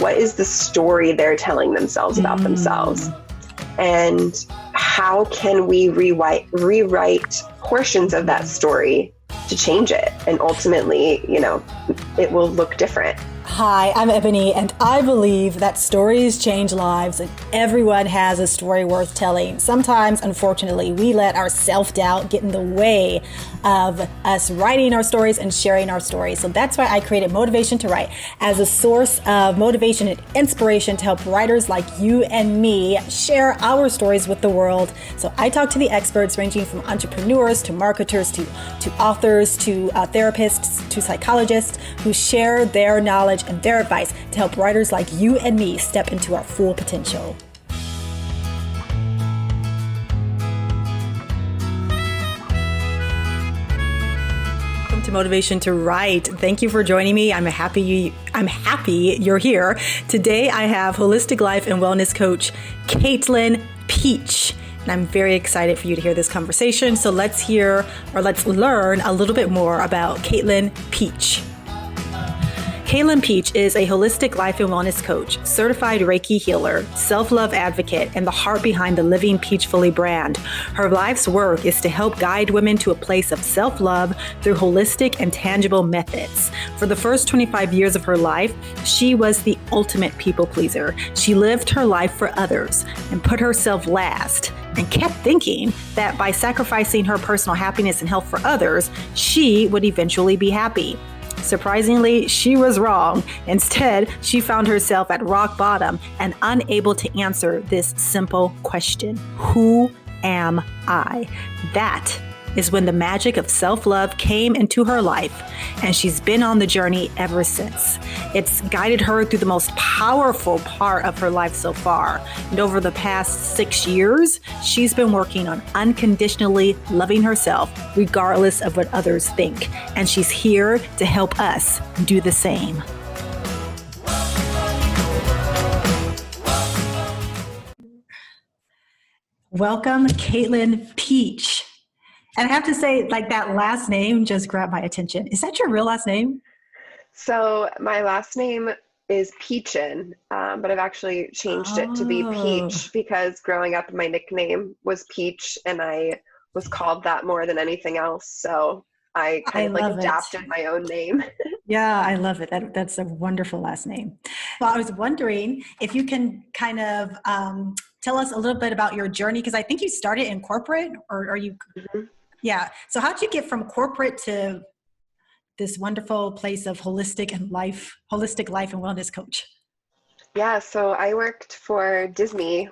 what is the story they're telling themselves about themselves? And how can we rewrite portions of that story to change it? And ultimately, you know, it will look different. Hi, I'm Ebony, and I believe that stories change lives, and everyone has a story worth telling. Sometimes, unfortunately, we let our self-doubt get in the way of us writing our stories and sharing our stories. So that's why I created Motivation to Write as a source of motivation and inspiration to help writers like you and me share our stories with the world. So I talk to the experts ranging from entrepreneurs to marketers to authors to therapists to psychologists who share their knowledge and their advice to help writers like you and me step into our full potential. Welcome to Motivation to Write. Thank you for joining me. I'm happy you're here. Today I have holistic life and wellness coach Kaitlyn Peach. And I'm very excited for you to hear this conversation. So let's learn a little bit more about Kaitlyn Peach. Kaitlyn Peach is a holistic life and wellness coach, certified Reiki healer, self-love advocate, and the heart behind the Living Peachfully brand. Her life's work is to help guide women to a place of self-love through holistic and tangible methods. For the first 25 years of her life, she was the ultimate people pleaser. She lived her life for others and put herself last, and kept thinking that by sacrificing her personal happiness and health for others, she would eventually be happy. Surprisingly, she was wrong. Instead, she found herself at rock bottom and unable to answer this simple question: who am I? That is when the magic of self-love came into her life, and she's been on the journey ever since. It's guided her through the most powerful part of her life so far. And over the past 6 years, she's been working on unconditionally loving herself, regardless of what others think. And she's here to help us do the same. Welcome, Kaitlyn Peach. And I have to say, like, that last name just grabbed my attention. Is that your real last name? So my last name is Peachin, but I've actually changed it to be Peach because growing up, my nickname was Peach, and I was called that more than anything else. So I kind of adapted my own name. Yeah, I love it. That's a wonderful last name. Well, I was wondering if you can kind of tell us a little bit about your journey, because I think you started in corporate, or are you? Mm-hmm. Yeah. So how did you get from corporate to this wonderful place of holistic life and wellness coach? Yeah. So I worked for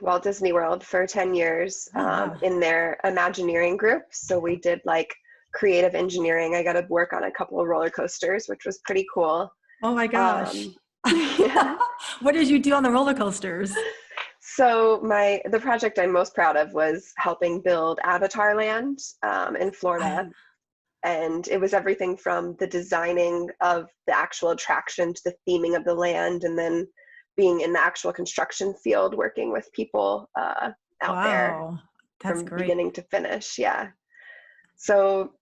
Walt Disney World for 10 years in their Imagineering group. So we did like creative engineering. I got to work on a couple of roller coasters, which was pretty cool. Oh my gosh. Yeah. What did you do on the roller coasters? So the project I'm most proud of was helping build Avatar Land in Florida. And it was everything from the designing of the actual attraction to the theming of the land, and then being in the actual construction field, working with people out there from beginning to finish. Yeah. So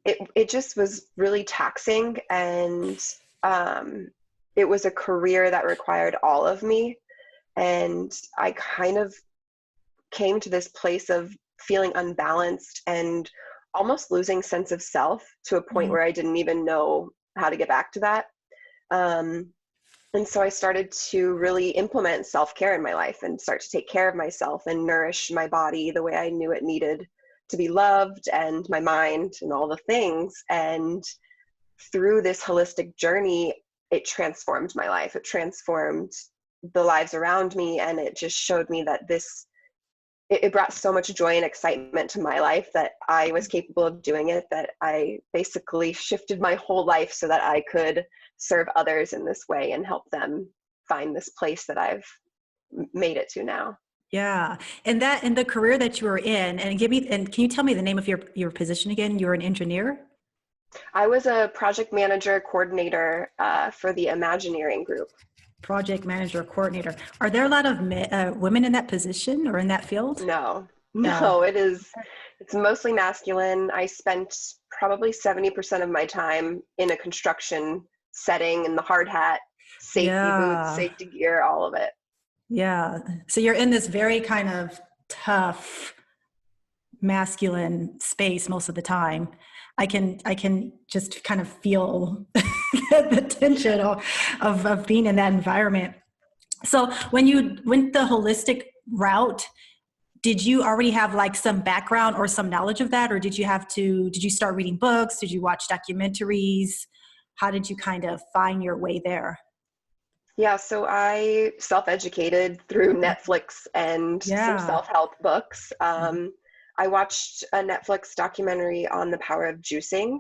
it just was really taxing, and it was a career that required all of me. And I kind of came to this place of feeling unbalanced and almost losing sense of self to a point where I didn't even know how to get back to that. And so I started to really implement self-care in my life and start to take care of myself and nourish my body the way I knew it needed to be loved, and my mind and all the things. And through this holistic journey, it transformed my life. It transformed the lives around me, and it just showed me that it brought so much joy and excitement to my life that I was capable of doing it, that I basically shifted my whole life so that I could serve others in this way and help them find this place that I've made it to now. Yeah. And the career that you were in, and can you tell me the name of your position again? You were an engineer? I was a project manager coordinator for the Imagineering group. Project manager coordinator. Are there a lot of women in that position or in that field? No, it's mostly masculine. I spent probably 70% of my time in a construction setting in the hard hat, safety boots, Yeah. safety gear, all of it. Yeah. So you're in this very kind of tough masculine space most of the time. I can just kind of feel the tension of being in that environment. So when you went the holistic route, did you already have like some background or some knowledge of that? Or did you start reading books? Did you watch documentaries? How did you kind of find your way there? Yeah, so I self-educated through Netflix and some Yeah. self-help books. I watched a Netflix documentary on the power of juicing.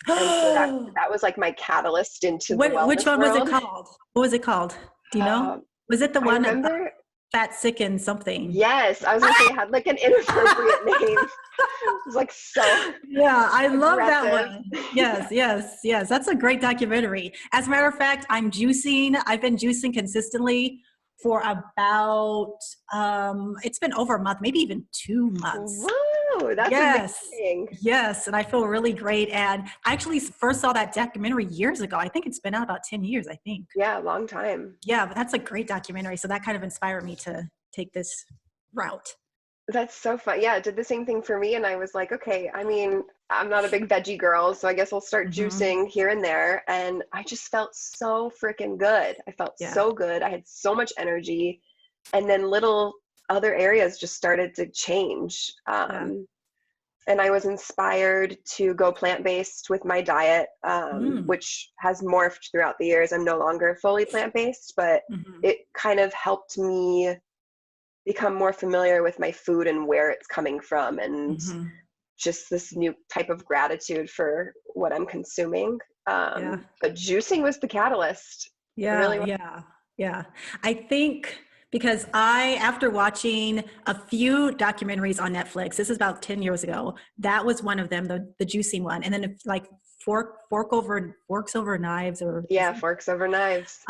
And so that was like my catalyst into the Which wellness one was it world. called? What was it called? Do you know? Um, Was it the I one remember, Fat, Sick, and something? yes, I was gonna say it had like an inappropriate name. It was like so Yeah, I love that aggressive. one. Yes, yes, yes. That's a great documentary. As a matter of fact, I'm juicing. I've been juicing consistently for about it's been over a month, maybe even 2 months. Whoa, that's Yes. amazing. Yes, and I feel really great. And I actually first saw that documentary years ago. I think it's been out about 10 years, I think. Yeah, long time. Yeah, but that's a great documentary. So that kind of inspired me to take this route. That's so fun. Yeah, it did the same thing for me. And I was like, okay, I mean, I'm not a big veggie girl, so I guess I'll start Hmm. juicing here and there. And I just felt so freaking good. I felt Yeah. so good. I had so much energy. And then little other areas just started to change. Yeah. And I was inspired to go plant-based with my diet, Mm. which has morphed throughout the years. I'm no longer fully plant-based, but Hmm. it kind of helped me become more familiar with my food and where it's coming from, and Hmm. just this new type of gratitude for what I'm consuming. Yeah. But juicing was the catalyst. It Yeah. really was. Yeah. Yeah. I think because after watching a few documentaries on Netflix, this is about 10 years ago, that was one of them, the juicing one. And then like forks over knives or Yeah, forks over knives.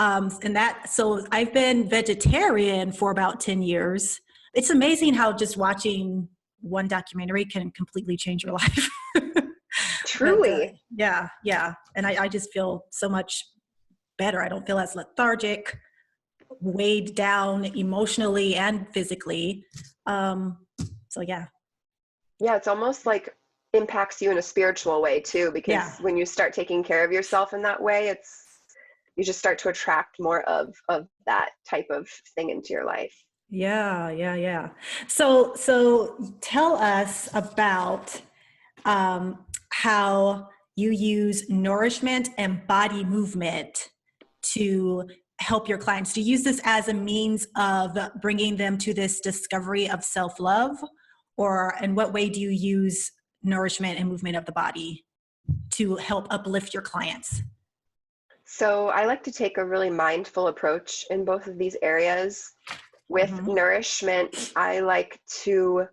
so I've been vegetarian for about 10 years. It's amazing how just watching one documentary can completely change your life. But Truly. yeah, yeah. And I just feel so much better. I don't feel as lethargic, weighed down emotionally and physically. Um, so yeah, Yeah, it's almost like impacts you in a spiritual way too, yeah, because when you start taking care of yourself in that way, it's you just start to attract more of that type of thing into your life. yeah, yeah, yeah. So tell us about how you use nourishment and body movement to help your clients. Do you use this as a means of bringing them to this discovery of self-love, or in what way do you use nourishment and movement of the body to help uplift your clients? So I like to take a really mindful approach in both of these areas. With Mm-hmm. nourishment, I like to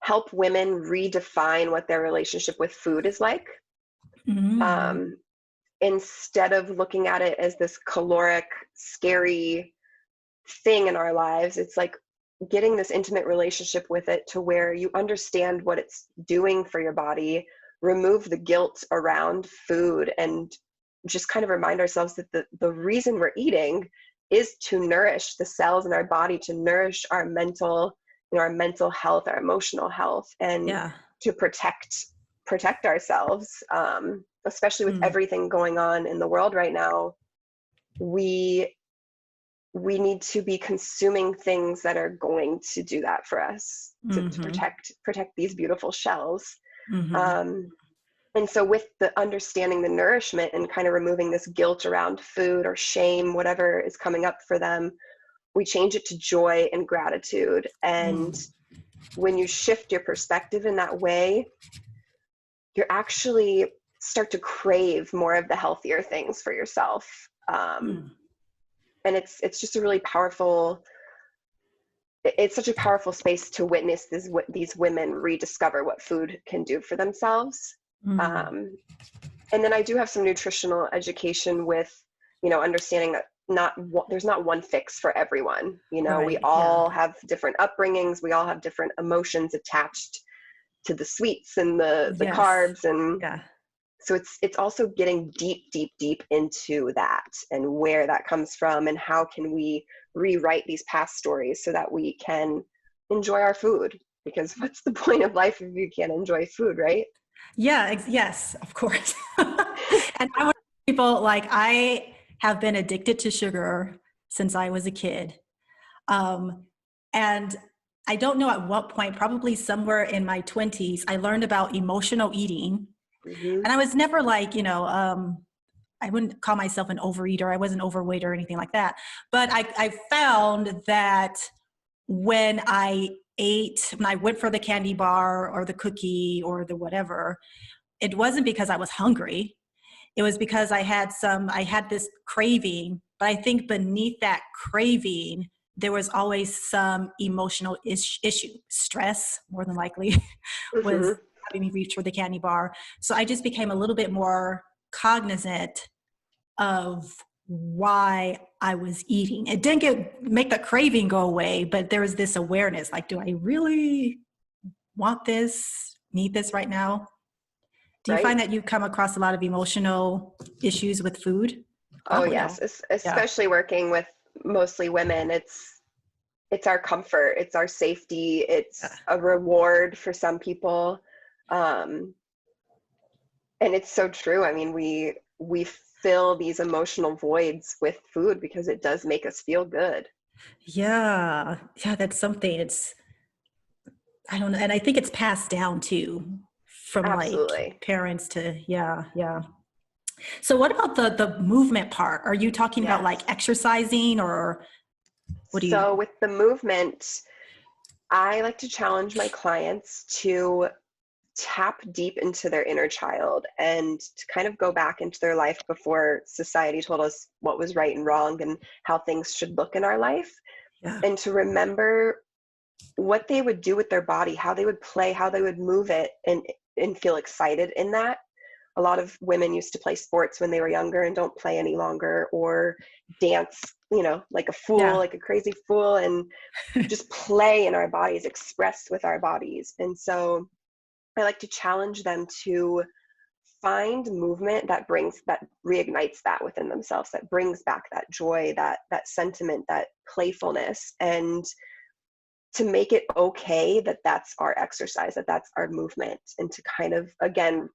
help women redefine what their relationship with food is like. Mm-hmm. Um, Instead of looking at it as this caloric, scary thing in our lives, it's like getting this intimate relationship with it to where you understand what it's doing for your body, remove the guilt around food, and just kind of remind ourselves that the reason we're eating is to nourish the cells in our body, to nourish our mental, our mental health, our emotional health, and Yeah. to protect ourselves, especially with Mm. everything going on in the world right now. We we need to be consuming things that are going to do that for us, to Mm-hmm. protect these beautiful shells. Mm-hmm. um, and so with the understanding the nourishment and kind of removing this guilt around food or shame, whatever is coming up for them, we change it to joy and gratitude. And Mm. when you shift your perspective in that way, you're actually start to crave more of the healthier things for yourself. um, Mm. and it's just a really powerful, it's such a powerful space to witness these women rediscover what food can do for themselves. Mm. um, and then I do have some nutritional education with, understanding that there's not one fix for everyone. We Right. Yeah. all have different upbringings, we all have different emotions attached to the sweets and the Yes. carbs, and Yeah. So it's also getting deep into that and where that comes from and how can we rewrite these past stories so that we can enjoy our food, because what's the point of life if you can't enjoy food, right? Yeah, yes, of course. And I want people like, I have been addicted to sugar since I was a kid. And I don't know at what point, probably somewhere in my 20s, I learned about emotional eating. Mm-hmm. And I was never like, I wouldn't call myself an overeater. I wasn't overweight or anything like that. But I found that when I when I went for the candy bar or the cookie or the whatever, it wasn't because I was hungry. It was because I had this craving, but I think beneath that craving, there was always some emotional issue. Stress, more than likely, was Mm-hmm. having me reach for the candy bar. So I just became a little bit more cognizant of why I was eating. It didn't make the craving go away, but there was this awareness, like, do I really want this, need this right now? Do you Right. find that you come across a lot of emotional issues with food? Oh Probably yes, all. Yeah. especially working with mostly women. It's our comfort, it's our safety, Yeah. it's a reward for some people. Um, and it's so true. I mean, we fill these emotional voids with food because it does make us feel good. Yeah. Yeah, that's something. I don't know. And I think it's passed down too from like Absolutely. parents to, yeah, yeah. So what about the movement part? Are you talking about Yes. like exercising or what do you? So with the movement, I like to challenge my clients to tap deep into their inner child and to kind of go back into their life before society told us what was right and wrong and how things should look in our life, Yeah. and to remember what they would do with their body, how they would play, how they would move it, and feel excited in that. A lot of women used to play sports when they were younger and don't play any longer, or dance, like a fool, Yeah. like a crazy fool, and just play in our bodies, express with our bodies. And so I like to challenge them to find movement that reignites that within themselves, that brings back that joy, that sentiment, that playfulness, and to make it okay that that's our exercise, that that's our movement, and to kind of, again,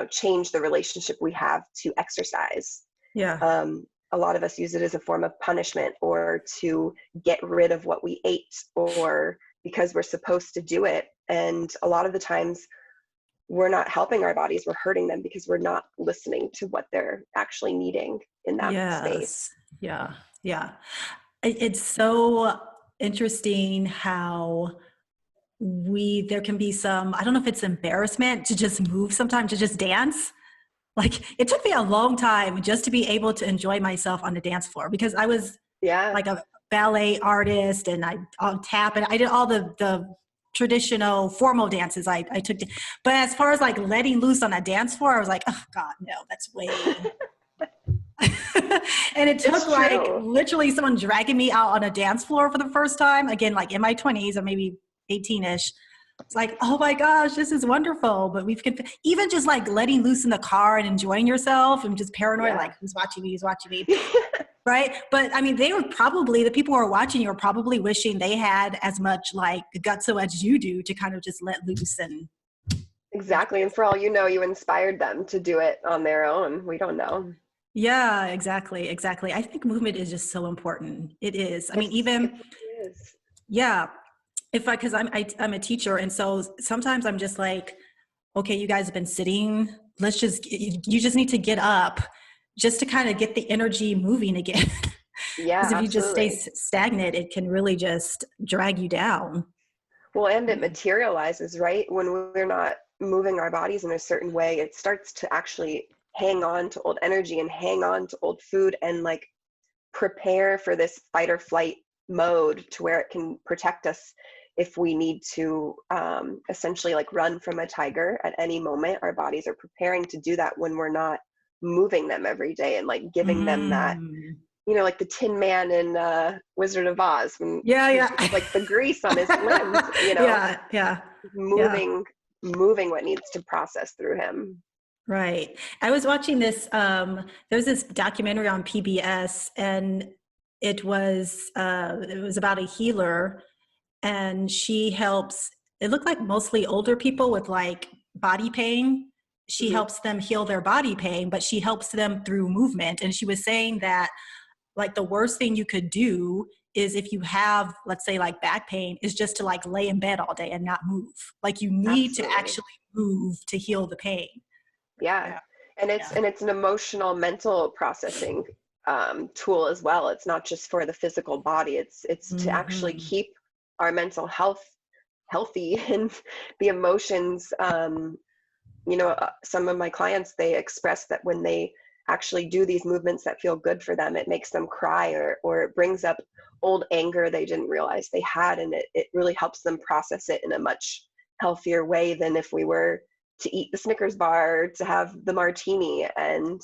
change the relationship we have to exercise. Yeah. A lot of us use it as a form of punishment, or to get rid of what we ate, or because we're supposed to do it. And a lot of the times we're not helping our bodies, we're hurting them because we're not listening to what they're actually needing in that space. Yes. Yeah. Yeah. It's so interesting how there can be some, I don't know if it's embarrassment to just move sometimes, to just dance. Like it took me a long time just to be able to enjoy myself on the dance floor, because I was Yeah. like a ballet artist and I'll tap and I did all the traditional formal dances I took. But as far as like letting loose on a dance floor, I was like, oh God, no, that's way. And it took It's like true. literally someone dragging me out on a dance floor for the first time, again, like in my 20s or maybe 18ish. It's like, oh my gosh, this is wonderful. But even just like letting loose in the car and enjoying yourself and just paranoid, Yeah. like who's watching me, who's watching me. Right. But I mean, the people who are watching you are probably wishing they had as much like gutso as you do to kind of just let loose and Exactly. And for all you know, you inspired them to do it on their own. We don't know. yeah, exactly. Exactly. I think movement is just so important. It is. I mean, It even, really is. yeah, because I'm a teacher. And so sometimes I'm just like, okay, you guys have been sitting. You just need to get up just to kind of get the energy moving again. Yeah, Because if you just stay absolutely. stagnant, it can really just drag you down. Well, and it materializes, right? When we're not moving our bodies in a certain way, it starts to actually hang on to old energy and hang on to old food, and like prepare for this fight or flight mode to where it can protect us if we need to, essentially like run from a tiger at any moment. Our bodies are preparing to do that when we're not moving them every day and like giving them that, Mm. like the Tin Man in Wizard of Oz, when Yeah, he's yeah. just like the grease on his limbs, Yeah, yeah, yeah. moving what needs to process through him. Right. I was watching this, there was this documentary on PBS, and it was about a healer, and she helps, it looked like mostly older people with like body pain. She Hmm. helps them heal their body pain, but she helps them through movement. And she was saying that like the worst thing you could do is if you have, let's say, like back pain, is just to like lay in bed all day and not move. Like you need to Absolutely. actually move to heal the pain. Yeah. Yeah. And it's an emotional mental processing tool as well. It's not just for the physical body. It's to actually Mm-hmm. keep our mental health healthy and the emotions. Some of my clients, they express that when they actually do these movements that feel good for them, it makes them cry, or it brings up old anger they didn't realize they had, and it really helps them process it in a much healthier way than if we were to eat the Snickers bar, to have the martini. And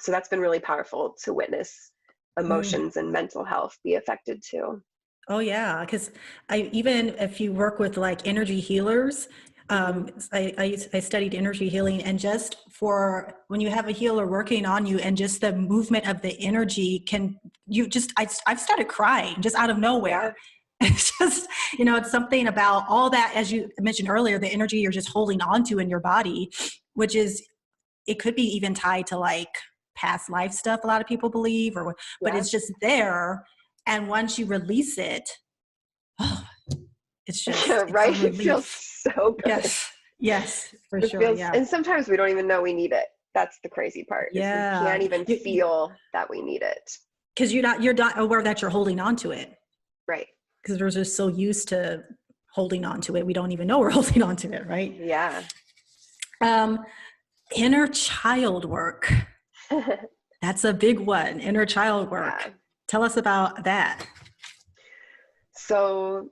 so that's been really powerful to witness Mm. emotions and mental health be affected too. Oh yeah, because I even if you work with like energy healers, Hmm. I studied energy healing, and just for when you have a healer working on you, and just the movement of the energy can I've started crying just out of nowhere. Yeah. It's just, it's something about all that, as you mentioned earlier, the energy you're just holding on to in your body, which is, it could be even tied to like past life stuff, a lot of people believe, but Yeah. it's just there. And once you release it, oh, it's a Right. It feels relief. so good. Yes. Yes, for It sure. feels, Yeah. and sometimes we don't even know we need it. That's the crazy part, is we can't Yeah. even feel that we need it. Because you're not aware that you're holding on to it, Right. because we're just so used to holding on to it. We don't even know we're holding on to it. Right. Yeah. Um, Inner child work. That's a big one. Inner child Yeah. work. Tell us about that. So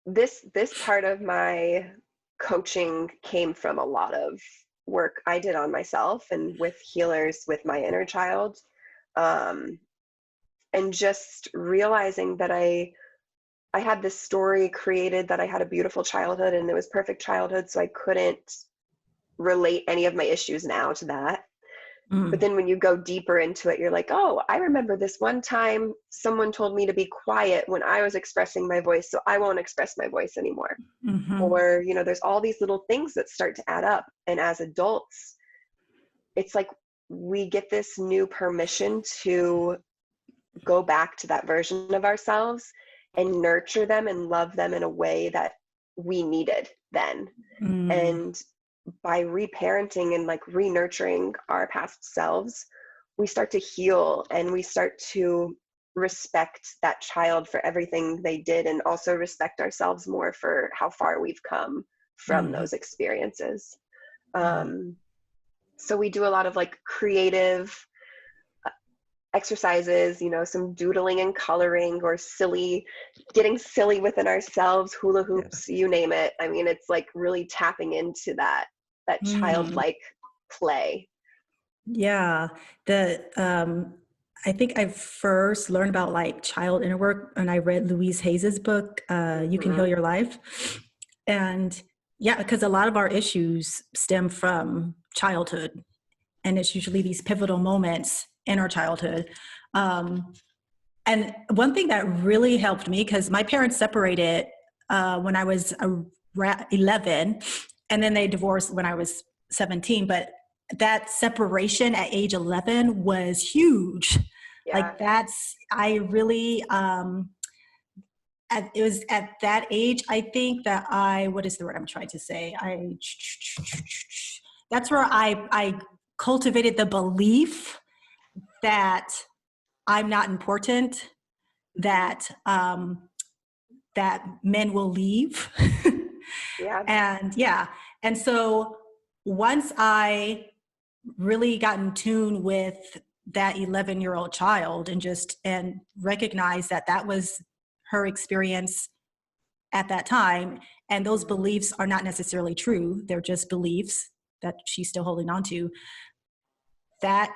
this part of my coaching came from a lot of work I did on myself and with healers with my inner child. Um, and just realizing that I had this story created that I had a beautiful childhood and it was perfect childhood, so I couldn't relate any of my issues now to that. But Mm, then when you go deeper into it, you're like, oh, I remember this one time someone told me to be quiet when I was expressing my voice, so I won't express my voice anymore. mm-hmm. Or, there's all these little things that start to add up. And as adults, it's like we get this new permission to go back to that version of ourselves and nurture them and love them in a way that we needed then. Mm, And by reparenting and like re-nurturing our past selves, we start to heal and we start to respect that child for everything they did, and also respect ourselves more for how far we've come from mm-hmm. those experiences. So we do a lot of like creative exercises, some doodling and coloring, or getting silly within ourselves, hula Yeah. hoops, you name it. I mean, it's like really tapping into that Mm, childlike play. yeah. I think I first learned about like child inner work when I read Louise Hayes's book, You Can Heal Hmm. Your Life. And yeah, because a lot of our issues stem from childhood, and it's usually these pivotal moments in our childhood. Um, and one thing that really helped me, because my parents separated when I was 11, and then they divorced when I was 17. But that separation at age 11 was huge. Yeah. Like I really, it was at that age, I think that what is the word I'm trying to say? That's where I cultivated the belief that I'm not important, Hmm. that men will leave. Yeah. And yeah. And so once I really got in tune with that 11-year-old child, and recognized that that was her experience at that time, and those Hmm. beliefs are not necessarily true, they're just beliefs that she's still holding on to, that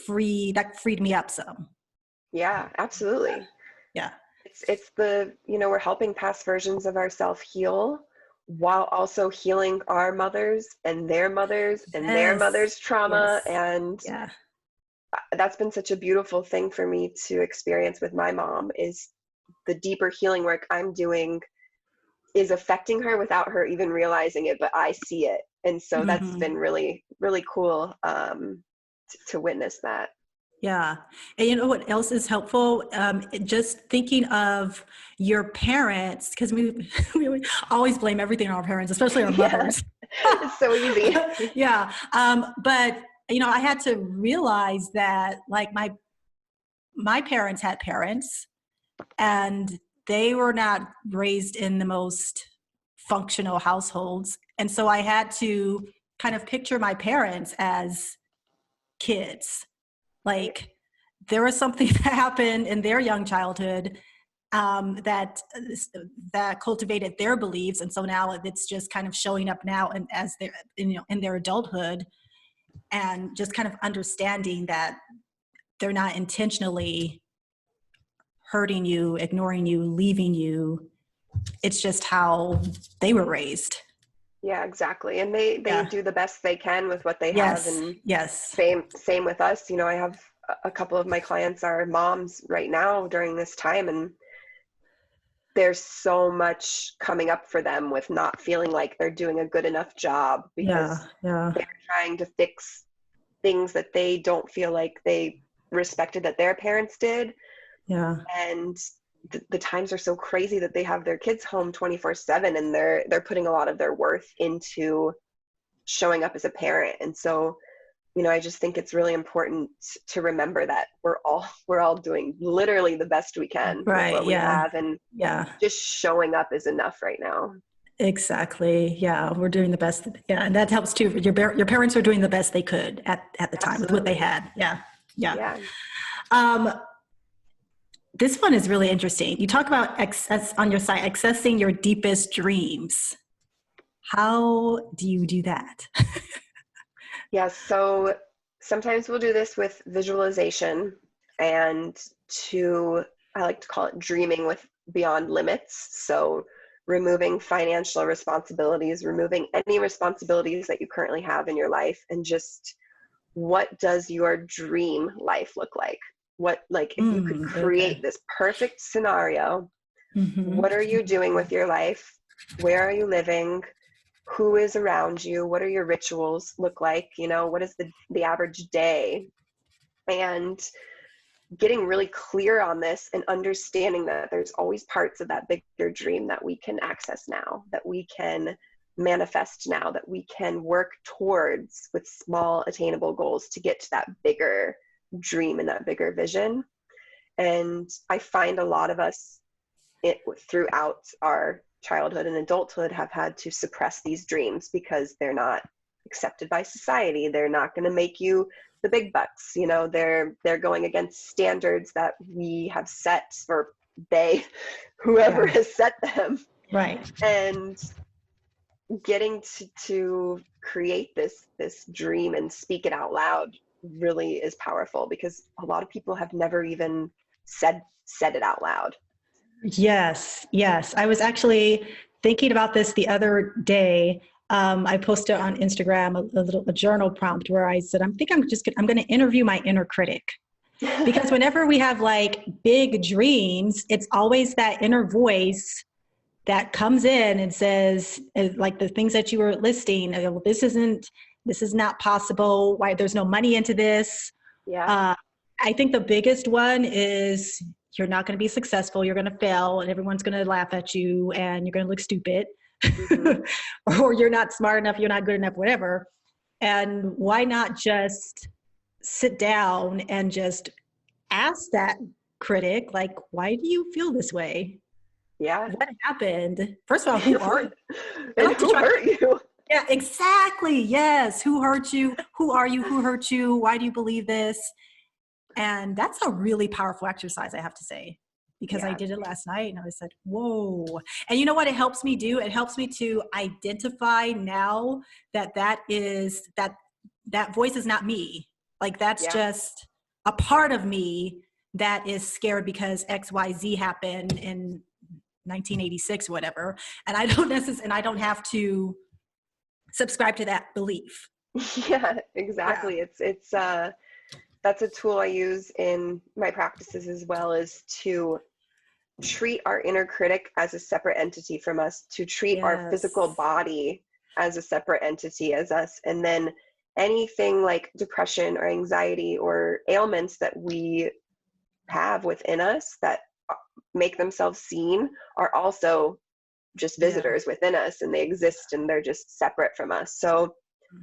freed me up some. Yeah, absolutely. Yeah. It's we're helping past versions of ourselves heal while also healing our mothers and their mothers and their Yes. mothers' trauma. Yes. And Yeah. that's been such a beautiful thing for me to experience with my mom, is the deeper healing work I'm doing is affecting her without her even realizing it, but I see it. And so that's Hmm. been really, really cool to witness that. Yeah. And you know what else is helpful? Just thinking of your parents, because we always blame everything on our parents, especially our Yeah, mothers. it's so easy. Yeah. But, I had to realize that like my parents had parents and they were not raised in the most functional households. And so I had to kind of picture my parents as kids. Right. Like there was something that happened in their young childhood that cultivated their beliefs, and so now it's just kind of showing up now and as they're in their adulthood, and just kind of understanding that they're not intentionally hurting you, ignoring you, leaving you. It's just how they were raised. Yeah, exactly. And they Yeah. do the best they can with what they have. Yes. And Yes. same with us. I have a couple of my clients are moms right now during this time, and there's so much coming up for them with not feeling like they're doing a good enough job Yeah. because Yeah. they're trying to fix things that they don't feel like they respected that their parents did. Yeah. And the times are so crazy that they have their kids home 24/7, and they're putting a lot of their worth into showing up as a parent. And so I just think it's really important to remember that we're all doing literally the best we can with Right. what we Yeah. have, and Yeah. just showing up is enough right now. Exactly. Yeah, we're doing the best. Yeah, and that helps too. Your parents are doing the best they could at the time with what they Absolutely. had. Yeah, yeah. Yeah. Um, this one is really interesting. You talk about access on your site, accessing your deepest dreams. How do you do that? Yeah, so sometimes we'll do this with visualization, and I like to call it dreaming with beyond limits. So removing financial responsibilities, removing any responsibilities that you currently have in your life, and just what does your dream life look like? Like if you could Okay. create this perfect scenario, Mm-hmm. what are you doing with your life? Where are you living? Who is around you? What are your rituals look like? What is the average day? And getting really clear on this and understanding that there's always parts of that bigger dream that we can access now, that we can manifest now, that we can work towards with small attainable goals to get to that bigger dream and that bigger vision. And I find a lot of us throughout our childhood and adulthood have had to suppress these dreams because they're not accepted by society. They're not going to make you the big bucks. They're going against standards that we have set, or whoever Yeah. has set them. Right. And getting to create this dream and speak it out loud really is powerful, because a lot of people have never even said it out loud. Yes, yes. I was actually thinking about this the other day. I posted on Instagram a journal prompt where I said, I'm going to interview my inner critic. Because whenever we have like big dreams, it's always that inner voice that comes in and says, like the things that you were listing, this is not possible. Why there's no money into this. Yeah. I think the biggest one is you're not going to be successful. You're going to fail and everyone's going to laugh at you and you're going to look stupid. Mm-hmm. Or you're not smart enough. You're not good enough, whatever. And why not just sit down and just ask that critic, like, why do you feel this way? Yeah. What happened? First of all, who are you? And who hurt you? Yeah, exactly. Yes. Who hurt you? Who are you? Who hurt you? Why do you believe this? And that's a really powerful exercise, I have to say, because I Yeah. did it last night and I was like, whoa. And you know what it helps me do? It helps me to identify now that that voice is not me. Like that's Yeah. just a part of me that is scared because XYZ happened in 1986, whatever. And I don't have to subscribe to that belief. Yeah, exactly. Yeah. It's that's a tool I use in my practices as well, is to treat our inner critic as a separate entity from us, to treat our physical Yes. body as a separate entity as us. And then anything like depression or anxiety or ailments that we have within us that make themselves seen are also just Yeah. visitors within us, and they exist and they're just separate from us. So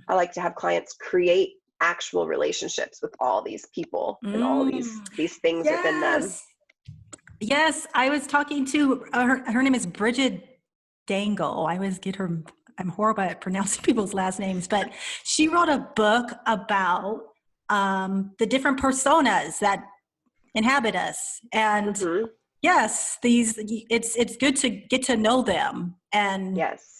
I like to have clients create actual relationships with all these people and all these things within them. Yes. Yes. I was talking to her name is Bridget Dangle. I always get her, I'm horrible at pronouncing people's last names, but she wrote a book about the different personas that inhabit us. And Mm-hmm. yes, it's good to get to know them and Yes.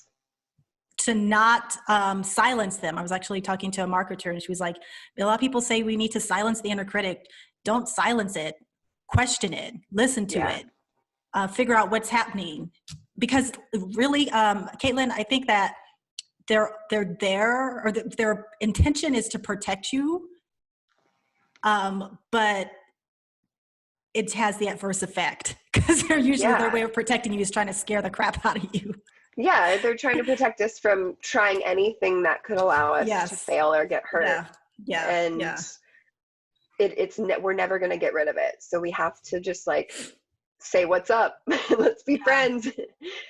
to not silence them. I was actually talking to a marketer, and she was like, a lot of people say we need to silence the inner critic. Don't silence it. Question it. Listen to Yeah. it. Figure out what's happening. Because really, Kaitlyn, I think that they're there, or their intention is to protect you, but it has the adverse effect, because they're usually their way of protecting you is trying to scare the crap out of you. Yeah, they're trying to protect us from trying anything that could allow us Yes. to fail or get hurt. Yeah. And we're never going to get rid of it. So we have to just like say, what's up? Let's be friends.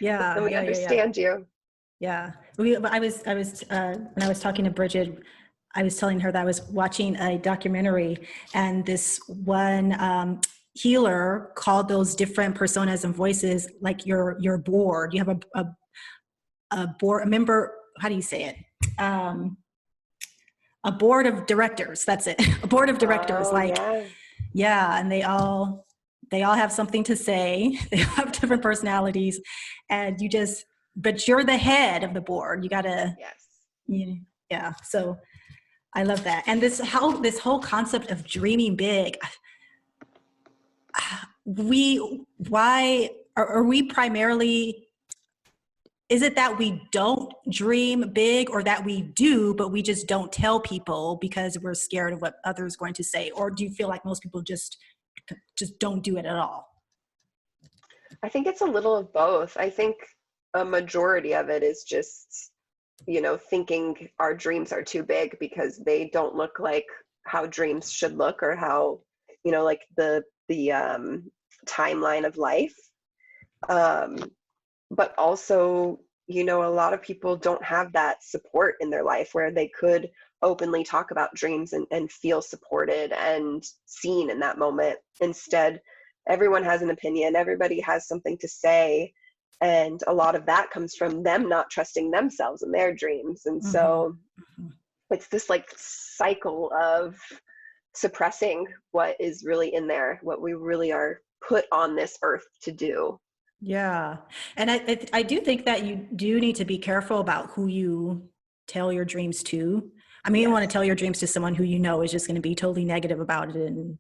Yeah. And we understand you. Yeah. When I was talking to Bridget, I was telling her that I was watching a documentary, and this one healer called those different personas and voices like your board. You have a board, a member, how do you say it? A board of directors. That's it. A board of directors. Yeah. And they all have something to say. They have different personalities, and but you're the head of the board. You gotta, yeah. So I love that. And this whole concept of dreaming big, why are we primarily, is it that we don't dream big, or that we do, but we just don't tell people because we're scared of what others are going to say? Or do you feel like most people just don't do it at all? I think it's a little of both. I think a majority of it is just, thinking our dreams are too big because they don't look like how dreams should look, or how, like the timeline of life. But also, a lot of people don't have that support in their life where they could openly talk about dreams and feel supported and seen in that moment. Instead, everyone has an opinion, everybody has something to say. And a lot of that comes from them not trusting themselves and their dreams. And so it's this like cycle of suppressing what is really in there, what we really are put on this earth to do. Yeah. And I do think that you do need to be careful about who you tell your dreams to. I mean, you want to tell your dreams to someone who is just going to be totally negative about it, and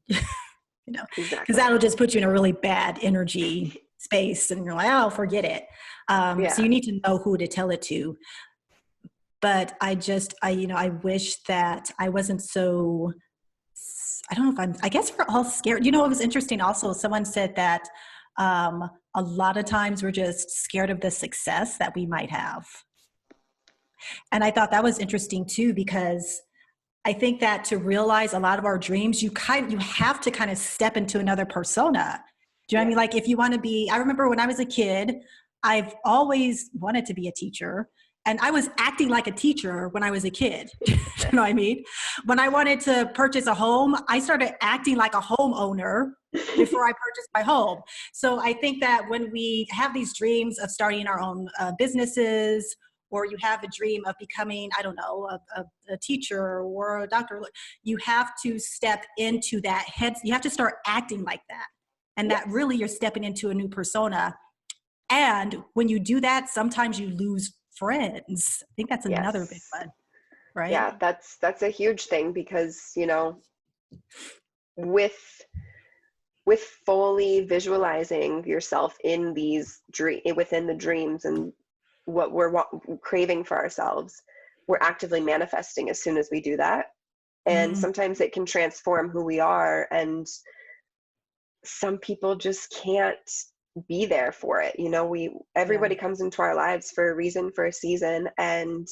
because that'll just put you in a really bad energy space, and you're like, oh, forget it. So you need to know who to tell it to. But I wish that I wasn't so, I don't know if I guess we're all scared. It was interesting also, someone said that a lot of times we're just scared of the success that we might have. And I thought that was interesting too, because I think that to realize a lot of our dreams, you have to kind of step into another persona. Do you know what I mean? Like if you want to be, I remember when I was a kid, I've always wanted to be a teacher. And I was acting like a teacher when I was a kid. You know what I mean? When I wanted to purchase a home, I started acting like a homeowner before I purchased my home. So I think that when we have these dreams of starting our own businesses, or you have a dream of becoming, I don't know, a teacher or a doctor, you have to step into that head. You have to start acting like that. And that really you're stepping into a new persona. And when you do that, sometimes you lose friends. I think that's another big one, right? Yeah, that's a huge thing, because, with with fully visualizing yourself in these within the dreams and what we're craving for ourselves, we're actively manifesting as soon as we do that. And sometimes it can transform who we are. And some people just can't be there for it. You know, everybody comes into our lives for a reason, for a season, and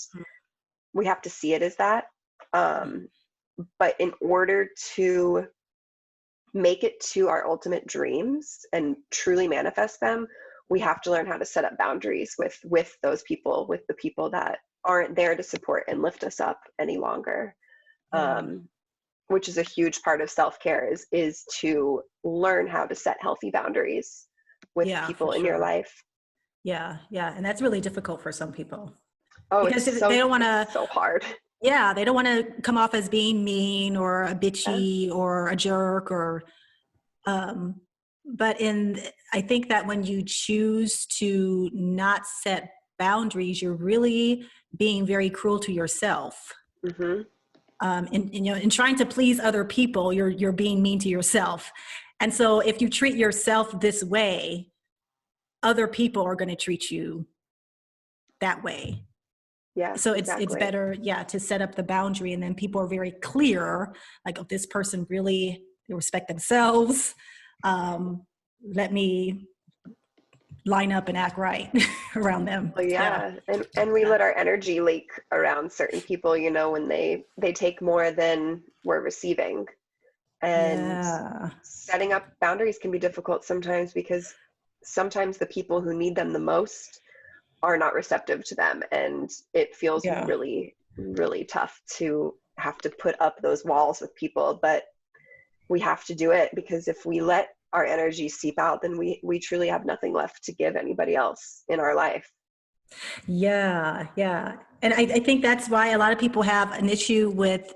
we have to see it as that. But in order to make it to our ultimate dreams and truly manifest them, we have to learn how to set up boundaries with those people, with the people that aren't there to support and lift us up any longer. Which is a huge part of self-care, is to learn how to set healthy boundaries with people in your life. Yeah. And that's really difficult for some people. Oh, because they don't want to, so hard. Yeah. They don't want to come off as being mean or a bitchy or a jerk or, but I think that when you choose to not set boundaries, you're really being very cruel to yourself. And you know, in trying to please other people, you're being mean to yourself. And so if you treat yourself this way, other people are going to treat you that way. Yeah. So it's better, to set up the boundary, and then people are very clear, like, if this person really, they respect themselves, let me line up and act right around them. Well, and we let our energy leak around certain people, you know, when they take more than we're receiving. And setting up boundaries can be difficult sometimes, because sometimes the people who need them the most are not receptive to them, and it feels really, really tough to have to put up those walls with people. But we have to do it, because if we let our energy seep out, then we truly have nothing left to give anybody else in our life. Yeah. And I think that's why a lot of people have an issue with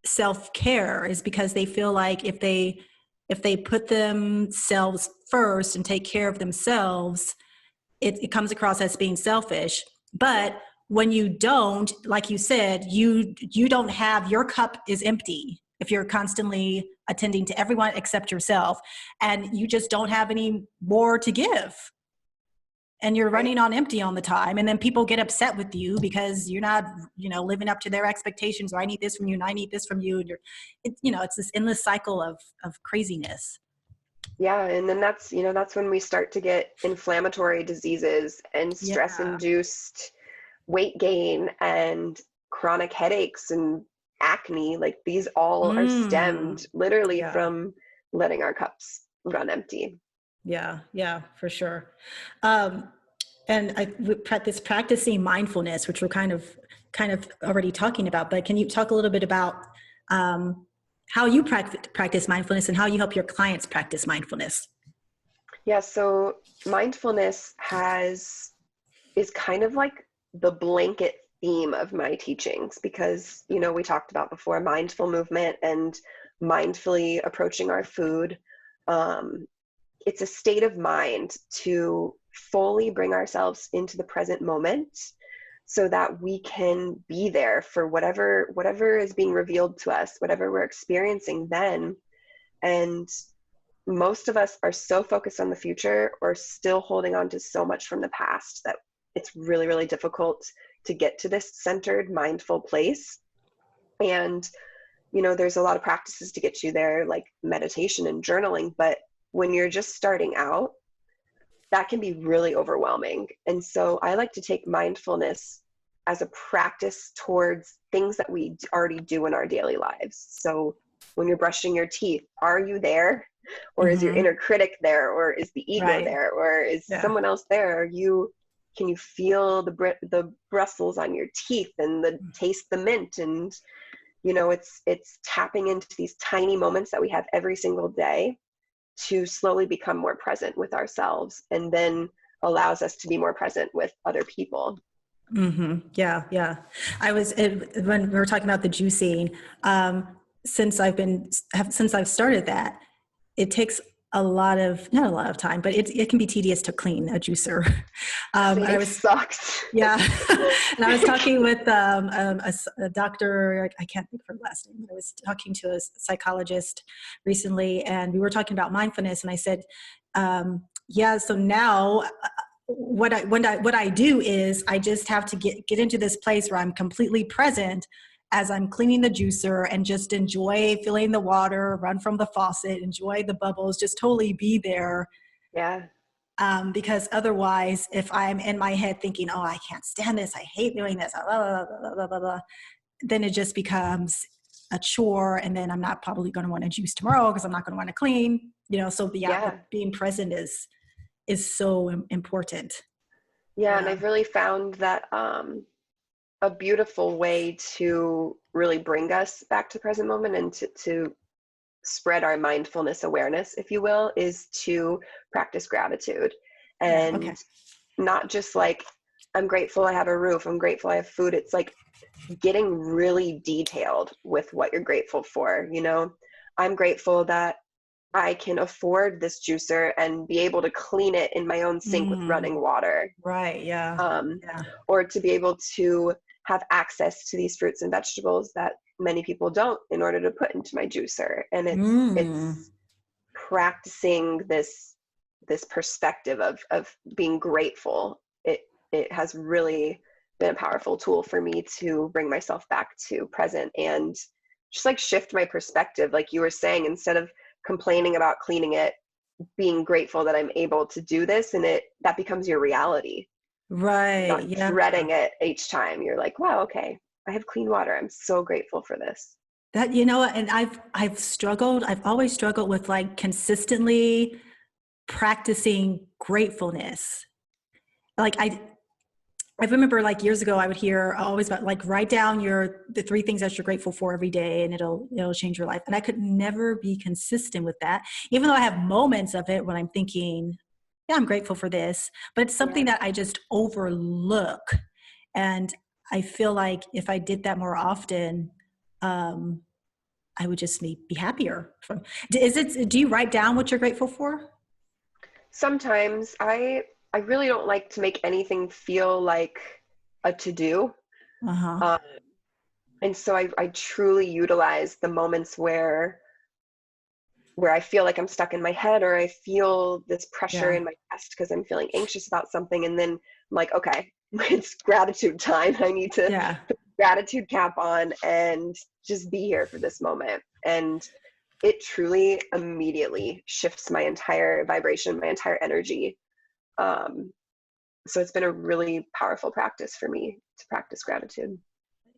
self-care, is because they feel like if they put themselves first and take care of themselves, it comes across as being selfish. But when you don't, like you said, you don't have, your cup is empty if you're constantly attending to everyone except yourself, and you just don't have any more to give. And you're running on empty all the time. And then people get upset with you because you're not, you know, living up to their expectations, or I need this from you and I need this from you. And it's this endless cycle of craziness. Yeah. And then that's when we start to get inflammatory diseases and stress-induced weight gain and chronic headaches and acne. Like, these all are stemmed literally from letting our cups run empty. Yeah, for sure. And we practicing mindfulness, which we're kind of already talking about, but can you talk a little bit about how you practice mindfulness and how you help your clients practice mindfulness? Yeah, so mindfulness is kind of like the blanket theme of my teachings, because, you know, we talked about before mindful movement and mindfully approaching our food. It's a state of mind to fully bring ourselves into the present moment, so that we can be there for whatever is being revealed to us, whatever we're experiencing then. And most of us are so focused on the future, or still holding on to so much from the past, that it's really, really difficult to get to this centered, mindful place. And, you know, there's a lot of practices to get you there, like meditation and journaling, but when you're just starting out, that can be really overwhelming. And so I like to take mindfulness as a practice towards things that we already do in our daily lives. So when you're brushing your teeth, are you there? Or is your inner critic there? Or is the ego there? Or is someone else there? Can you feel the bristles on your teeth and taste the mint? And, you know, it's tapping into these tiny moments that we have every single day to slowly become more present with ourselves, and then allows us to be more present with other people. Yeah. When we were talking about the juicing, since I've started that, it takes not a lot of time, but it can be tedious to clean a juicer. Cleaning sucks. Yeah. And I was talking with a doctor, I can't think of her last name, but I was talking to a psychologist recently, and we were talking about mindfulness. And I said, yeah, so now what I do is I just have to get into this place where I'm completely present as I'm cleaning the juicer and just enjoy feeling the water run from the faucet, enjoy the bubbles, just totally be there. Yeah. Because otherwise, if I'm in my head thinking, oh, I can't stand this, I hate doing this, blah, blah, blah, blah, blah, then it just becomes a chore. And then I'm not probably going to want to juice tomorrow because I'm not going to want to clean, so being present is so important. Yeah. And I've really found that a beautiful way to really bring us back to the present moment and to spread our mindfulness awareness, if you will, is to practice gratitude. And not just like, I'm grateful I have a roof, I'm grateful I have food. It's like getting really detailed with what you're grateful for. I'm grateful that I can afford this juicer and be able to clean it in my own sink with running water. Right. Yeah. Or to be able to have access to these fruits and vegetables that many people don't in order to put into my juicer. And it's practicing this perspective of being grateful. It has really been a powerful tool for me to bring myself back to present and just like shift my perspective. Like you were saying, instead of complaining about cleaning it, being grateful that I'm able to do this, and that becomes your reality. Right. Not dreading it each time. You're like, wow, okay, I have clean water. I'm so grateful for this. That, and I've always struggled with like consistently practicing gratefulness. Like I remember like years ago, I would hear always about like, write down the 3 things that you're grateful for every day and it'll change your life. And I could never be consistent with that, even though I have moments of it when I'm thinking, yeah, I'm grateful for this, but it's something that I just overlook. And I feel like if I did that more often, I would just be happier. Do you write down what you're grateful for? Sometimes I really don't like to make anything feel like a to-do. And so I truly utilize the moments where I feel like I'm stuck in my head, or I feel this pressure in my chest because I'm feeling anxious about something. And then I'm like, okay, it's gratitude time. I need to put the gratitude cap on and just be here for this moment. And it truly immediately shifts my entire vibration, my entire energy. So it's been a really powerful practice for me to practice gratitude.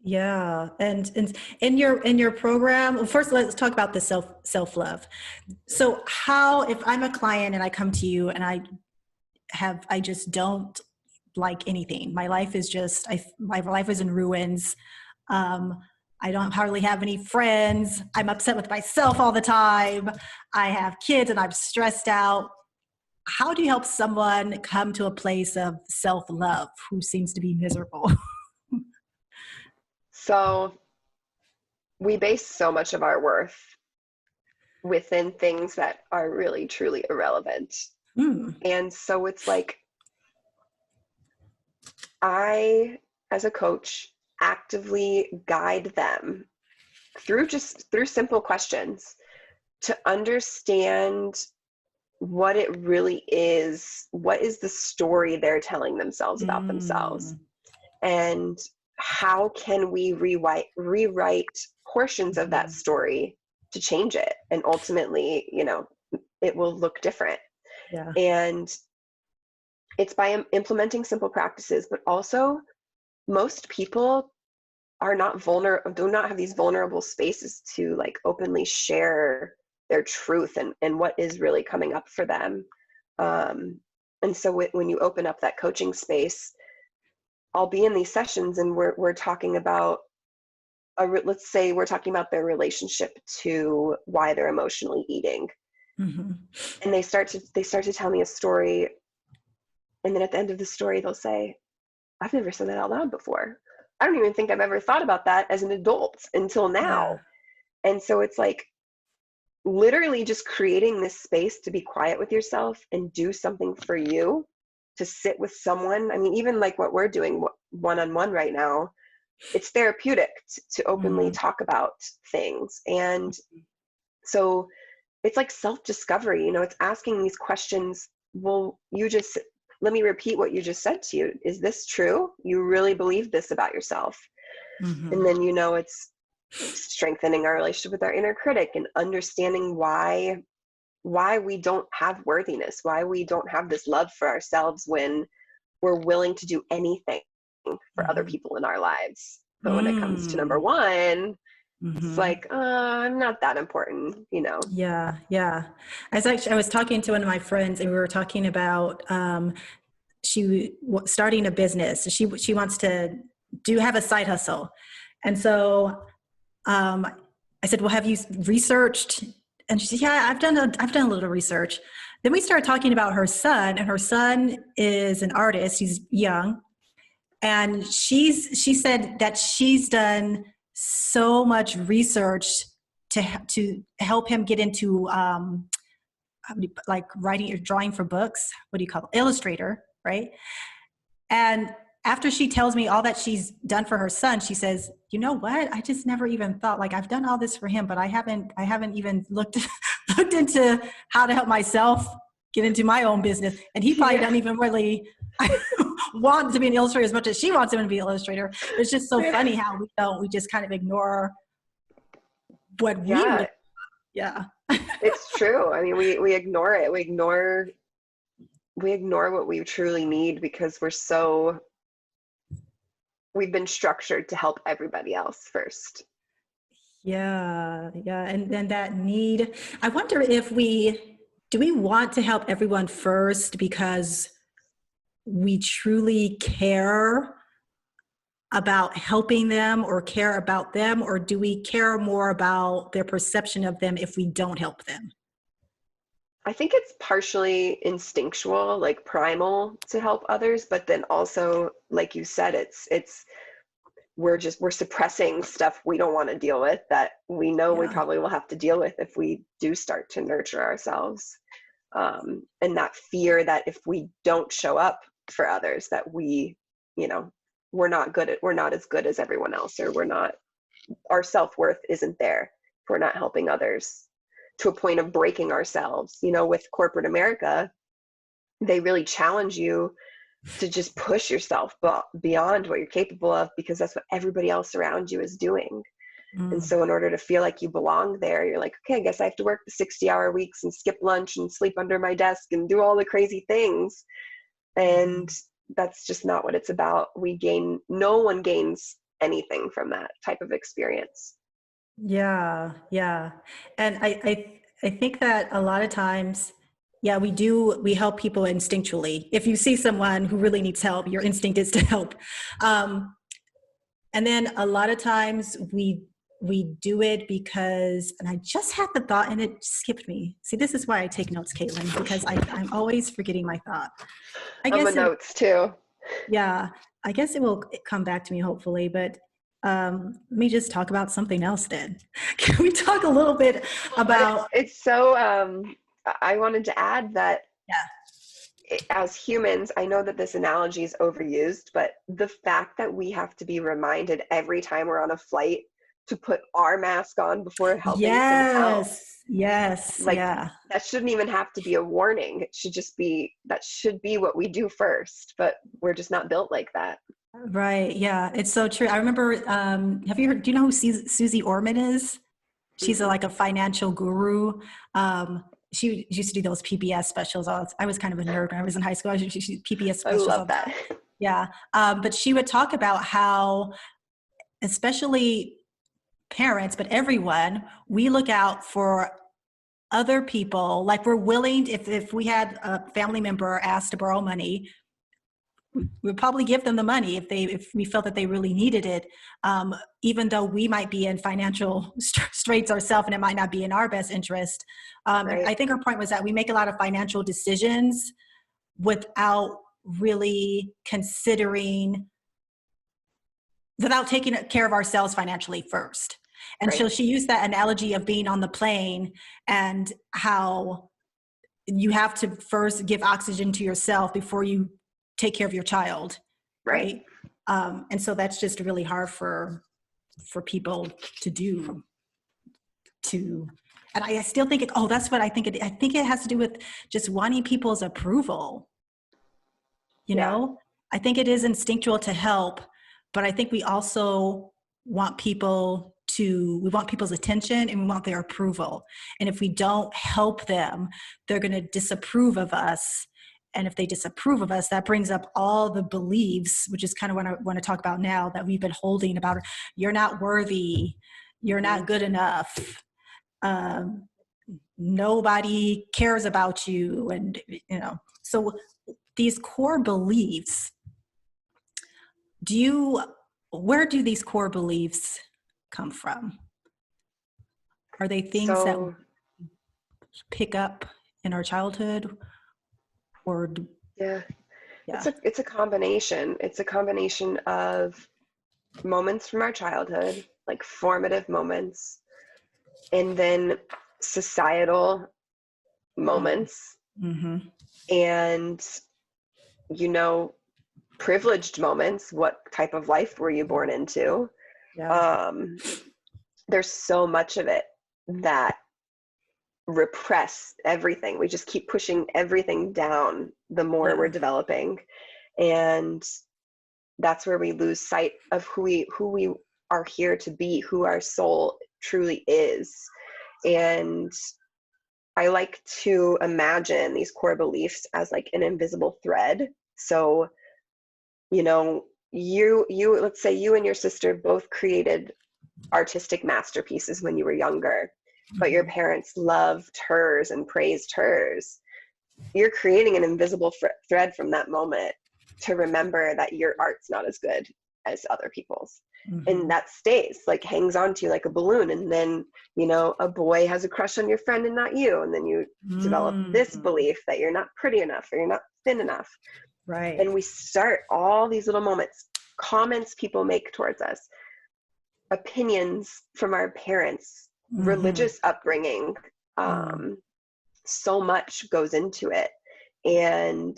Yeah. And in your program, well, first let's talk about the self-love. So if I'm a client and I come to you and I just don't like anything. My life is my life is in ruins. I don't hardly have any friends. I'm upset with myself all the time. I have kids and I'm stressed out. How do you help someone come to a place of self-love who seems to be miserable? So we base so much of our worth within things that are really, truly irrelevant. And so it's like, I, as a coach, actively guide them through simple questions to understand what it really is. What is the story they're telling themselves about themselves? And how can we rewrite portions of that story to change it? And ultimately, it will look different. Yeah. And it's by implementing simple practices, but also most people are not do not have these vulnerable spaces to like openly share their truth and what is really coming up for them. And so when you open up that coaching space, I'll be in these sessions and we're talking about, let's say we're talking about their relationship to why they're emotionally eating. And they start to tell me a story. And then at the end of the story, they'll say, I've never said that out loud before. I don't even think I've ever thought about that as an adult until now. And so it's like, literally just creating this space to be quiet with yourself and do something for you, to sit with someone. I mean, even like what we're doing one-on-one right now, it's therapeutic to openly talk about things. And so it's like self-discovery, you know, it's asking these questions. Well, let me repeat what you just said to you. Is this true? You really believe this about yourself? And then, you know, it's strengthening our relationship with our inner critic and understanding why we don't have worthiness, why we don't have this love for ourselves when we're willing to do anything for other people in our lives. But when it comes to number one, it's like, I'm not that important, you know? Yeah. Yeah. I was talking to one of my friends, and we were talking about, starting a business. She wants to have a side hustle. And so, I said, well, have you researched? And she said, yeah, I've done a little research. Then we started talking about her son, and her son is an artist. He's young. And she said that she's done so much research to help him get into, like writing or drawing for books. What do you call it? Illustrator, right? And after she tells me all that she's done for her son, she says, you know what? I just never even thought, like, I've done all this for him, but I haven't even looked into how to help myself get into my own business. And he probably doesn't even really want to be an illustrator as much as she wants him to be an illustrator. It's just so funny how we just kind of ignore what we would. Yeah. It's true. I mean, we ignore it. We ignore what we truly need because we've been structured to help everybody else first. Yeah. Yeah. And then that need, I wonder if do we want to help everyone first because we truly care about helping them or care about them, or do we care more about their perception of them if we don't help them? I think it's partially instinctual, like primal to help others, but then also, like you said, we're suppressing stuff we don't want to deal with that we know we probably will have to deal with if we do start to nurture ourselves. And that fear that if we don't show up for others, that we're not as good as everyone else, or our self-worth isn't there if we're not helping others, to a point of breaking ourselves. You know, with corporate America, they really challenge you to just push yourself beyond what you're capable of, because that's what everybody else around you is doing. And so in order to feel like you belong there, you're like, okay, I guess I have to work the 60-hour weeks and skip lunch and sleep under my desk and do all the crazy things. And that's just not what it's about. No one gains anything from that type of experience. Yeah. Yeah. And I think that a lot of times, yeah, we help people instinctually. If you see someone who really needs help, your instinct is to help. And then a lot of times we do it because, and I just had the thought and it skipped me. See, this is why I take notes, Kaitlyn, because I'm always forgetting my thought. I'm a notes too. Yeah, I guess it will come back to me hopefully, but let me just talk about something else then. Can we talk a little bit about... It's so, I wanted to add that as humans, I know that this analogy is overused, but the fact that we have to be reminded every time we're on a flight to put our mask on before helping someone else. Yes. Like, that shouldn't even have to be a warning. It should just be, that should be what we do first, but we're just not built like that. Right. Yeah. It's so true. I remember, do you know who Susie Orman is? She's like a financial guru. She used to do those PBS specials. I was kind of a nerd when I was in high school. She PBS specials. I love that. Yeah. But she would talk about how, especially parents, but everyone, we look out for other people. Like, we're willing, if we had a family member asked to borrow money, we'd probably give them the money if we felt that they really needed it, even though we might be in financial straits ourselves and it might not be in our best interest. Right. I think her point was that we make a lot of financial decisions without really considering, without taking care of ourselves financially first. And so Right. she used that analogy of being on the plane and how you have to first give oxygen to yourself before you take care of your child, Right. right? And so that's just really hard for people to do. And I still think that's what I think I think it has to do with just wanting people's approval. Yeah. I think it is instinctual to help, but I think we also want we want people's attention and we want their approval. And if we don't help them, they're going to disapprove of us. And if they disapprove of us, that brings up all the beliefs, which is kind of what I want to talk about now, that we've been holding about, you're not worthy, you're not good enough, nobody cares about you. And, so these core beliefs, where do these core beliefs come from? Are they things that we So pick up in our childhood, or yeah, yeah? it's a combination. It's a combination of moments from our childhood, like formative moments, and then societal moments, Mm-hmm. and privileged moments. What type of life were you born into? Yeah. There's so much of it that repress everything. We just keep pushing everything down the more we're developing, and that's where we lose sight of who we are here to be, who our soul truly is. And I like to imagine these core beliefs as like an invisible thread. So you let's say you and your sister both created artistic masterpieces when you were younger, but your parents loved hers and praised hers. You're creating an invisible thread from that moment to remember that your art's not as good as other people's. And that stays, like hangs on to you like a balloon. And then, a boy has a crush on your friend and not you. And then you develop this belief that you're not pretty enough or you're not thin enough. Right. And we start all these little moments, comments people make towards us, opinions from our parents, religious upbringing. So much goes into it. And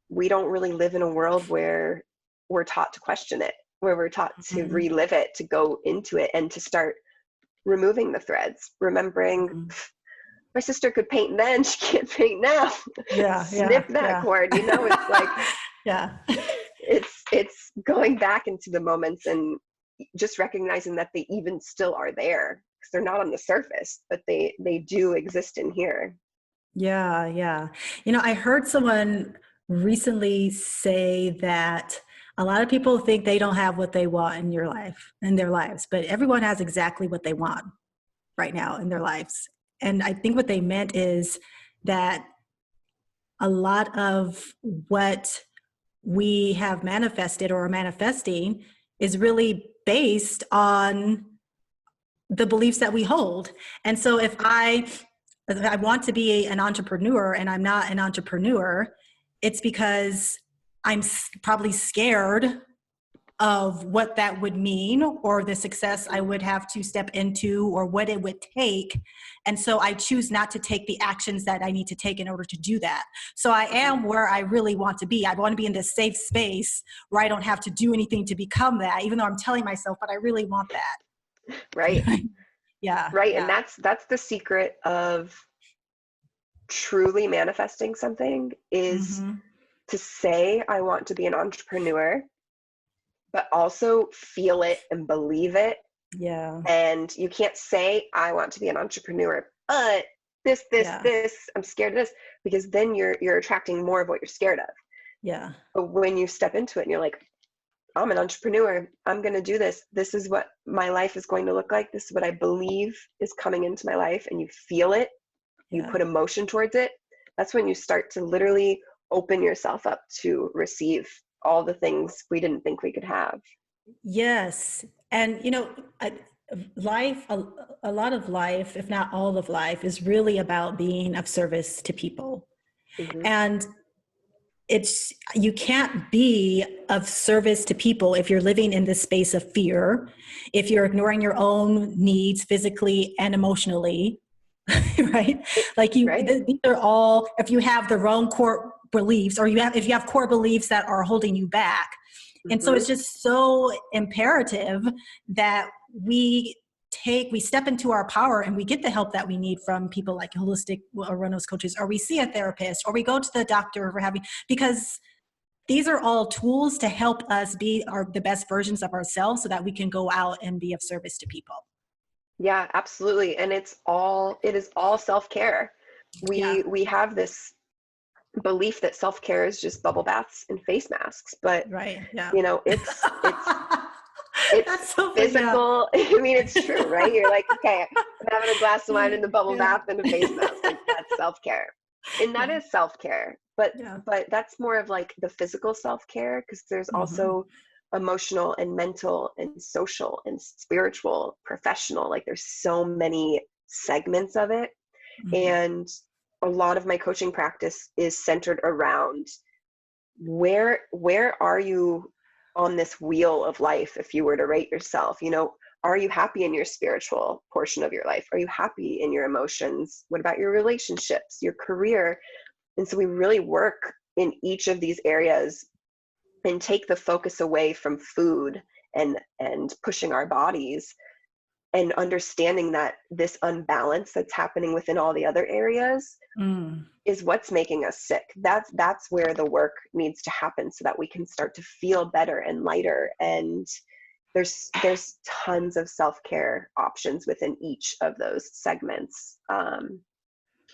we don't really live in a world where we're taught to question it, where we're taught to relive it, to go into it, and to start removing the threads, remembering my sister could paint then, she can't paint now. Snip that cord, it's like, it's going back into the moments and just recognizing that they even still are there, because they're not on the surface, but they do exist in here. Yeah. I heard someone recently say that a lot of people think they don't have what they want in their lives, but everyone has exactly what they want right now in their lives. And I think what they meant is that a lot of what we have manifested or are manifesting is really based on the beliefs that we hold. And so if I want to be an entrepreneur and I'm not an entrepreneur, it's because I'm probably scared of what that would mean, or the success I would have to step into, or what it would take. And so I choose not to take the actions that I need to take in order to do that. So I am where I really want to be. I want to be in this safe space where I don't have to do anything to become that, even though I'm telling myself, but I really want that. Right. Yeah. Right. Yeah. And that's the secret of truly manifesting something, is to say, I want to be an entrepreneur, but also feel it and believe it. Yeah. And you can't say, I want to be an entrepreneur, but this, I'm scared of this, because then you're attracting more of what you're scared of. Yeah. But when you step into it and you're like, I'm an entrepreneur, I'm going to do this. This is what my life is going to look like. This is what I believe is coming into my life. And you feel it, you put emotion towards it. That's when you start to literally open yourself up to receive all the things we didn't think we could have. Yes. And, life, a lot of life, if not all of life, is really about being of service to people. And you can't be of service to people if you're living in this space of fear, if you're ignoring your own needs physically and emotionally, right? Like Right. these are all, if you have the wrong core beliefs, or if you have core beliefs that are holding you back. And so it's just so imperative that we step into our power and we get the help that we need from people like holistic wellness coaches, or we see a therapist, or we go to the doctor, or because these are all tools to help us be the best versions of ourselves so that we can go out and be of service to people. Yeah, absolutely. And it is all self-care. We have this belief that self-care is just bubble baths and face masks, but right. Yeah. It's that's so physical. Yeah. I mean, it's true, right? You're like, okay, I'm having a glass of wine in the bubble bath and a face mask. Like, that's self-care. And that is self-care, but that's more of like the physical self-care, because there's also emotional and mental and social and spiritual, professional. Like, there's so many segments of it. And a lot of my coaching practice is centered around where are you on this wheel of life? If you were to rate yourself, are you happy in your spiritual portion of your life? Are you happy in your emotions? What about your relationships, your career? And so we really work in each of these areas and take the focus away from food and pushing our bodies, and understanding that this unbalance that's happening within all the other areas is what's making us sick. That's where the work needs to happen, so that we can start to feel better and lighter. And there's tons of self-care options within each of those segments. And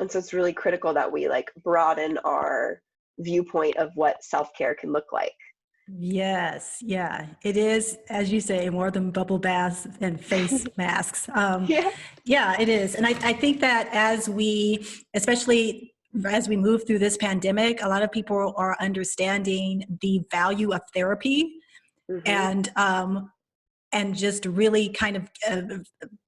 so it's really critical that we broaden our viewpoint of what self-care can look like. Yes. Yeah. It is, as you say, more than bubble baths and face masks. Yeah, it is. And I think that especially as we move through this pandemic, a lot of people are understanding the value of therapy and just really kind of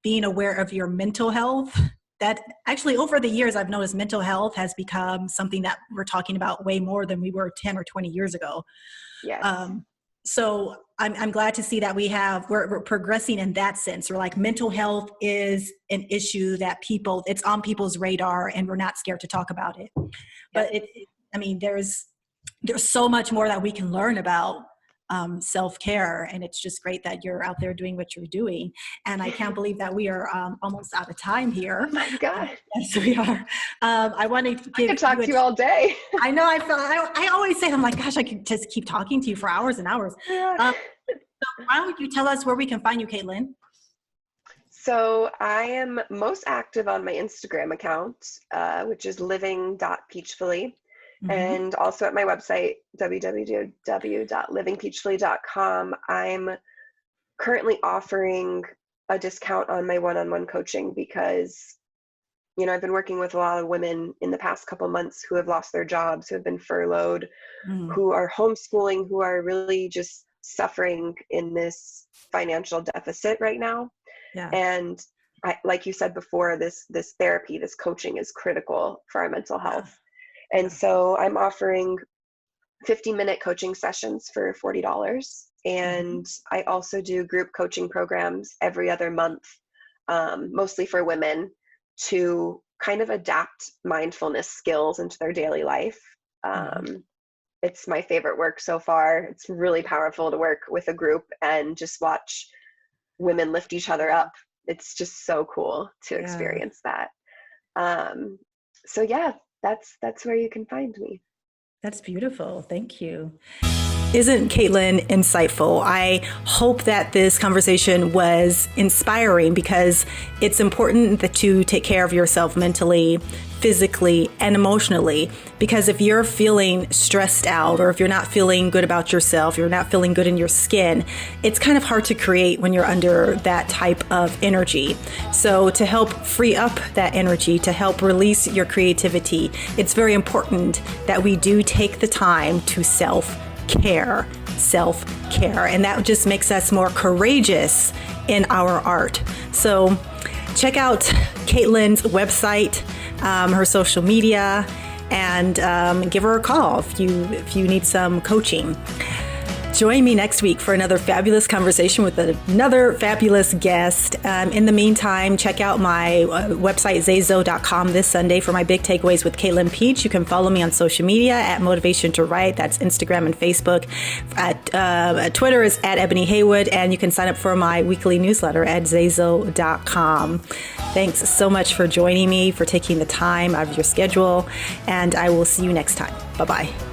being aware of your mental health. That actually, over the years, I've noticed mental health has become something that we're talking about way more than we were 10 or 20 years ago. Yes. So I'm glad to see that we're progressing in that sense. We're like, mental health is an issue that it's on people's radar, and we're not scared to talk about it. But there's so much more that we can learn about self-care, and it's just great that you're out there doing what you're doing. And I can't believe that we are almost out of time here. Oh my God. Yes, we are. I want to I could talk to you all day. I know. I always say, I'm like, gosh, I could just keep talking to you for hours and hours. Yeah. So why don't you tell us where we can find you, Kaitlyn? So I am most active on my Instagram account, which is living.peachfully. And also at my website, www.livingpeachfully.com. I'm currently offering a discount on my one-on-one coaching because, I've been working with a lot of women in the past couple months who have lost their jobs, who have been furloughed, who are homeschooling, who are really just suffering in this financial deficit right now. Yeah. And like you said before, this therapy, this coaching is critical for our mental health. And so I'm offering 50-minute coaching sessions for $40. And I also do group coaching programs every other month, mostly for women, to kind of adapt mindfulness skills into their daily life. It's my favorite work so far. It's really powerful to work with a group and just watch women lift each other up. It's just so cool to experience that. So yeah. That's where you can find me. That's beautiful. Thank you. Isn't Kaitlyn insightful? I hope that this conversation was inspiring, because it's important that you take care of yourself mentally, physically, and emotionally. Because if you're feeling stressed out, or if you're not feeling good about yourself, you're not feeling good in your skin, it's kind of hard to create when you're under that type of energy. So to help free up that energy, to help release your creativity, it's very important that we do take the time to self-care. And that just makes us more courageous in our art. So check out Kaitlyn's website, her social media, and give her a call if you need some coaching. Join me next week for another fabulous conversation with another fabulous guest. In the meantime, check out my website, zayzo.com, this Sunday for my big takeaways with Kaitlyn Peach. You can follow me on social media at Motivation to Write. That's Instagram and Facebook. At Twitter is at Ebony Haywood, and you can sign up for my weekly newsletter at zayzo.com. Thanks so much for joining me, for taking the time out of your schedule, and I will see you next time. Bye-bye.